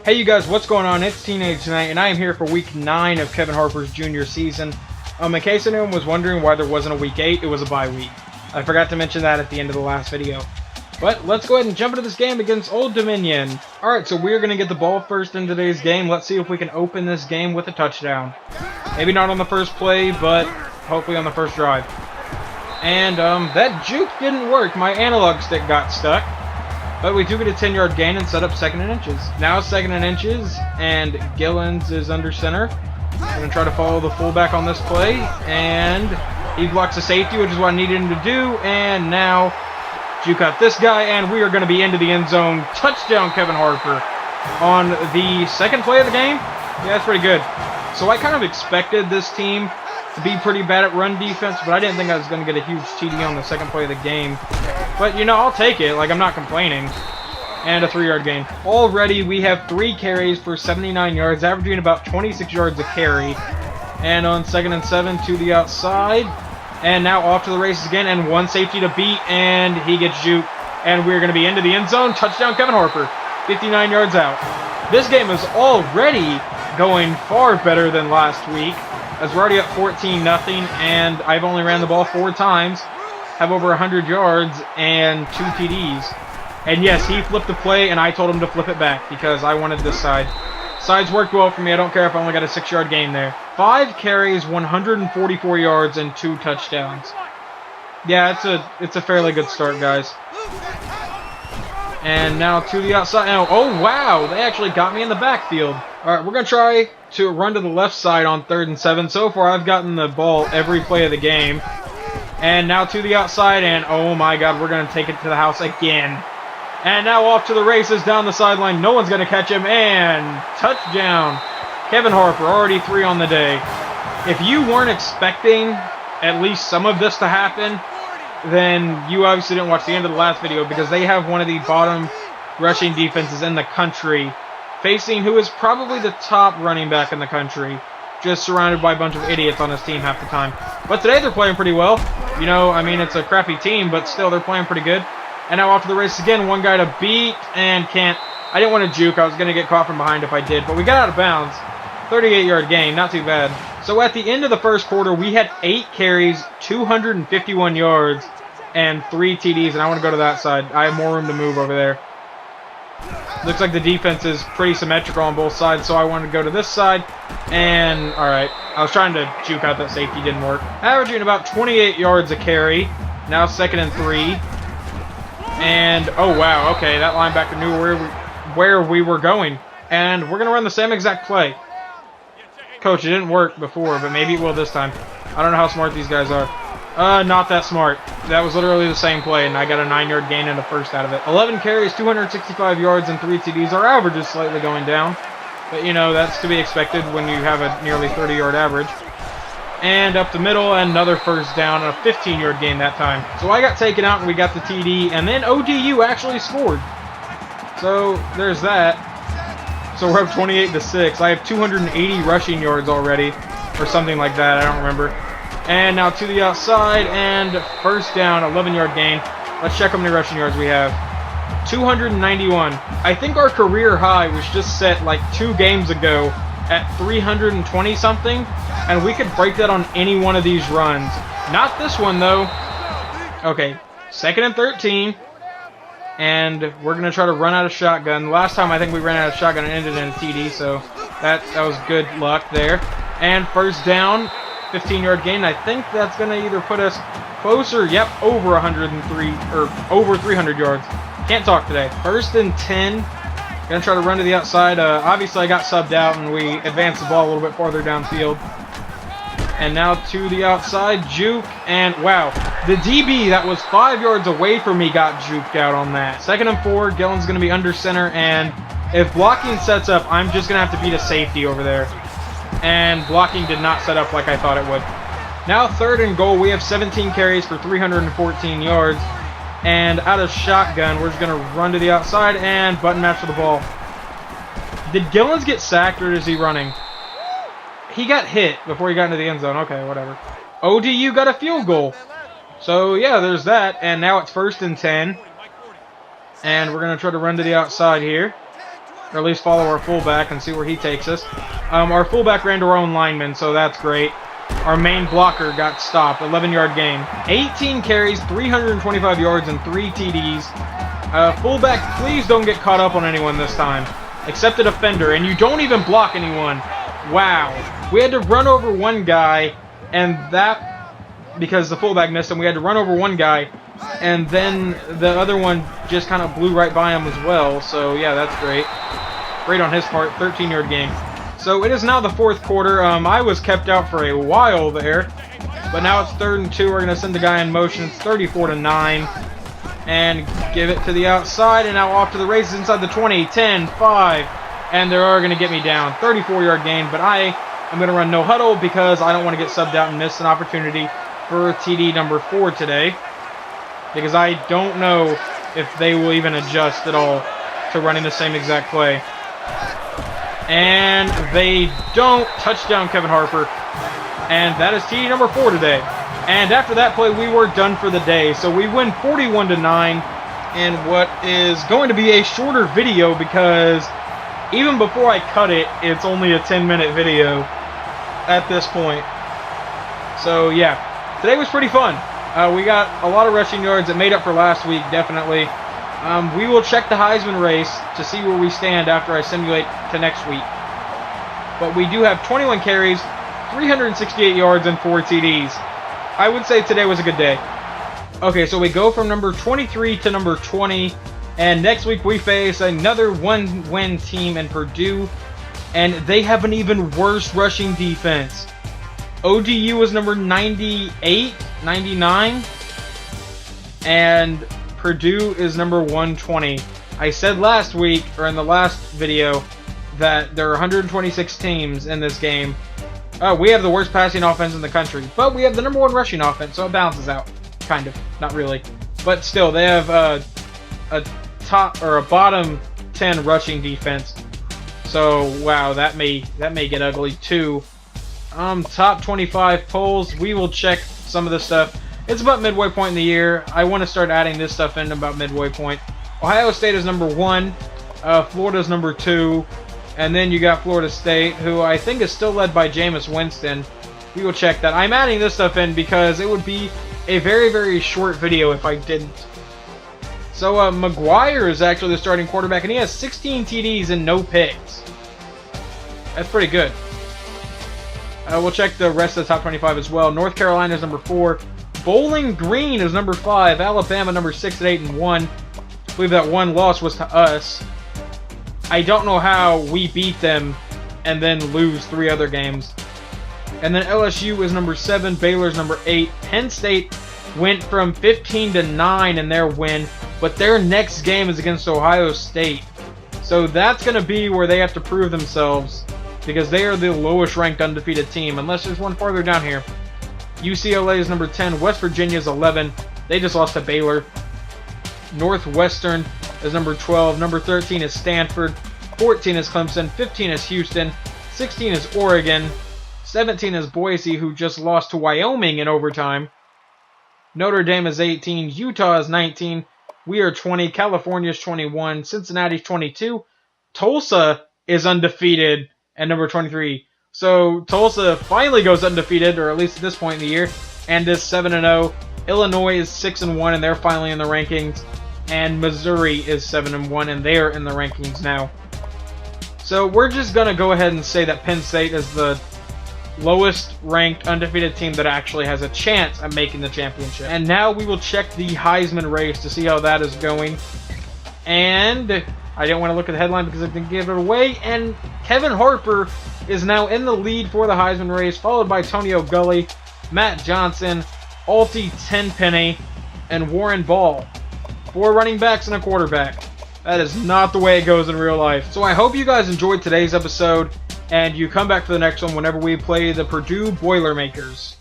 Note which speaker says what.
Speaker 1: Hey you guys, what's going on? It's Teenage Tonight, and I am here for week 9 of Kevin Harper's junior season. In case anyone was wondering why there wasn't a week 8, it was a bye week. I forgot to mention that at the end of the last video. But let's go ahead and jump into this game against Old Dominion. Alright, so we're going to get the ball first in today's game. Let's see if we can open this game with a touchdown. Maybe not on the first play, but hopefully on the first drive. And that juke didn't work. My analog stick got stuck. But we do get a 10-yard gain and set up 2nd and inches. Now 2nd and inches, and Gillens is under center. I'm going to try to follow the fullback on this play, and he blocks the safety, which is what I needed him to do. And now juke out this guy, and we are going to be into the end zone. Touchdown, Kevin Harper. On the second play of the game, yeah, that's pretty good. So I kind of expected this team to be pretty bad at run defense, but I didn't think I was going to get a huge TD on the second play of the game. But, you know, I'll take it. Like, I'm not complaining. And a 3-yard gain. Already, we have 3 carries for 79 yards, averaging about 26 yards a carry. And on 2nd and 7 to the outside. And now off to the races again, and 1 safety to beat, and he gets juked. And we're going to be into the end zone. Touchdown, Kevin Harper. 59 yards out. This game is already going far better than last week, as we're already at 14-0, and I've only ran the ball 4 times, have over 100 yards, and 2 TDs. And yes, he flipped the play, and I told him to flip it back, because I wanted this side. Sides worked well for me. I don't care if I only got a 6-yard gain there. 5 carries, 144 yards, and 2 touchdowns. Yeah, it's a fairly good start, guys. And now to the outside. Oh, wow, they actually got me in the backfield. All right, we're going to try to run to the left side on 3rd and 7. So far, I've gotten the ball every play of the game. And now to the outside, and oh my god, we're going to take it to the house again. And now off to the races down the sideline. No one's going to catch him, and touchdown. Kevin Harper, already 3 on the day. If you weren't expecting at least some of this to happen, then you obviously didn't watch the end of the last video, because they have one of the bottom rushing defenses in the country, facing who is probably the top running back in the country, just surrounded by a bunch of idiots on his team half the time. But today they're playing pretty well. You know, I mean, it's a crappy team, but still they're playing pretty good. And now off to the race again, 1 guy to beat, and can't. I didn't want to juke. I was going to get caught from behind if I did, but we got out of bounds. 38-yard gain, not too bad. So at the end of the first quarter, we had 8 carries, 251 yards, and 3 TDs, and I want to go to that side. I have more room to move over there. Looks like the defense is pretty symmetrical on both sides, so I wanted to go to this side. And, alright, I was trying to juke out that safety, didn't work. Averaging about 28 yards a carry. Now 2nd and 3. And, oh wow, okay, that linebacker knew where we were going. And we're going to run the same exact play. Coach, it didn't work before, but maybe it will this time. I don't know how smart these guys are. Not that smart. That was literally the same play, and I got a 9-yard gain and a first out of it. 11 carries, 265 yards, and 3 TDs. Our average is slightly going down. But, you know, that's to be expected when you have a nearly 30-yard average. And up the middle, another first down, and a 15-yard gain that time. So I got taken out, and we got the TD, and then ODU actually scored. So there's that. So we're up 28-6. I have 280 rushing yards already, or something like that. I don't remember. And now to the outside, and first down, 11-yard gain. Let's check how many rushing yards we have. 291. I think our career high was just set like 2 games ago at 320-something, and we could break that on any one of these runs. Not this one, though. Okay, 2nd and 13, and we're going to try to run out of shotgun. Last time I think we ran out of shotgun and ended in a TD, so that was good luck there. And first down. 15-yard gain. I think that's going to either put us closer, yep, over 103, or over 300 yards. Can't talk today. 1st and 10. Going to try to run to the outside. Obviously, I got subbed out, and we advanced the ball a little bit farther downfield. And now to the outside, juke, and wow. The DB that was 5 yards away from me got juked out on that. 2nd and 4. Gillen's going to be under center, and if blocking sets up, I'm just going to have to beat a safety over there. And blocking did not set up like I thought it would. Now 3rd and goal. We have 17 carries for 314 yards. And out of shotgun, we're just going to run to the outside and button match for the ball. Did Gillens get sacked, or is he running? He got hit before he got into the end zone. Okay, whatever. ODU got a field goal. So, yeah, there's that. And now it's 1st and 10. And we're going to try to run to the outside here. or at least follow our fullback and see where he takes us. Our fullback ran to our own lineman, so that's great. Our main blocker got stopped, 11-yard gain. 18 carries, 325 yards, and 3 TDs. Fullback, please don't get caught up on anyone this time, except a defender, and you don't even block anyone. Wow. We had to run over one guy, and that, because the fullback missed him, we had to run over one guy, and then the other one just kind of blew right by him as well. So yeah, that's great. Great on his part, 13-yard gain. So it is now the fourth quarter. I was kept out for a while there, but now it's 3rd and 2. We're going to send the guy in motion. It's 34-9, and give it to the outside, and now off to the races inside the 20, 10, 5, and they are going to get me down. 34-yard gain, but I am going to run no huddle because I don't want to get subbed out and miss an opportunity for TD number 4 today, because I don't know if they will even adjust at all to running the same exact play. And they don't. Touchdown, Kevin Harper. And that is TD number 4 today. And after that play, we were done for the day. So we win 41-9 in what is going to be a shorter video, because even before I cut it, it's only a 10-minute video at this point. So yeah, today was pretty fun. We got a lot of rushing yards that made up for last week, definitely. We will check the Heisman race to see where we stand after I simulate to next week. But we do have 21 carries, 368 yards, and 4 TDs. I would say today was a good day. Okay, so we go from number 23 to number 20. And next week we face another one-win team in Purdue. And they have an even worse rushing defense. ODU is number 98, 99. And Purdue is number 120. I said last week, or in the last video, that there are 126 teams in this game. We have the worst passing offense in the country, but we have the number 1 rushing offense, so it balances out. Kind of. Not really. But still, they have a top or a bottom 10 rushing defense. So, wow, that may get ugly too. Top 25 polls. We will check some of this stuff. It's about midway point in the year. I want to start adding this stuff in about midway point. Ohio State is number 1. Florida is number 2. And then you got Florida State, who I think is still led by Jameis Winston. We will check that. I'm adding this stuff in because it would be a very, very short video if I didn't. So McGuire is actually the starting quarterback, and he has 16 TDs and no picks. That's pretty good. We'll check the rest of the top 25 as well. North Carolina is number 4. Bowling Green is number 5. Alabama number 6 at 8-1. I believe that one loss was to us. I don't know how we beat them and then lose 3 other games. And then LSU is number 7. Baylor's number 8. Penn State went from 15-9 in their win, but their next game is against Ohio State. So that's going to be where they have to prove themselves, because they are the lowest ranked undefeated team, unless there's one farther down here. UCLA is number 10. West Virginia is 11. They just lost to Baylor. Northwestern is number 12. Number 13 is Stanford. 14 is Clemson. 15 is Houston. 16 is Oregon. 17 is Boise, who just lost to Wyoming in overtime. Notre Dame is 18. Utah is 19. We are 20. California is 21. Cincinnati is 22. Tulsa is undefeated at number 23. So Tulsa finally goes undefeated, or at least at this point in the year, and is 7-0. Illinois is 6-1, and they're finally in the rankings. And Missouri is 7-1, and they're in the rankings now. So we're just going to go ahead and say that Penn State is the lowest ranked undefeated team that actually has a chance at making the championship. And now we will check the Heisman race to see how that is going. And I didn't want to look at the headline because I didn't give it away. And Kevin Harper is now in the lead for the Heisman race, followed by Tony O'Gully, Matt Johnson, Alti Tenpenny, and Warren Ball. 4 running backs and a quarterback. That is not the way it goes in real life. So I hope you guys enjoyed today's episode, and you come back for the next one whenever we play the Purdue Boilermakers.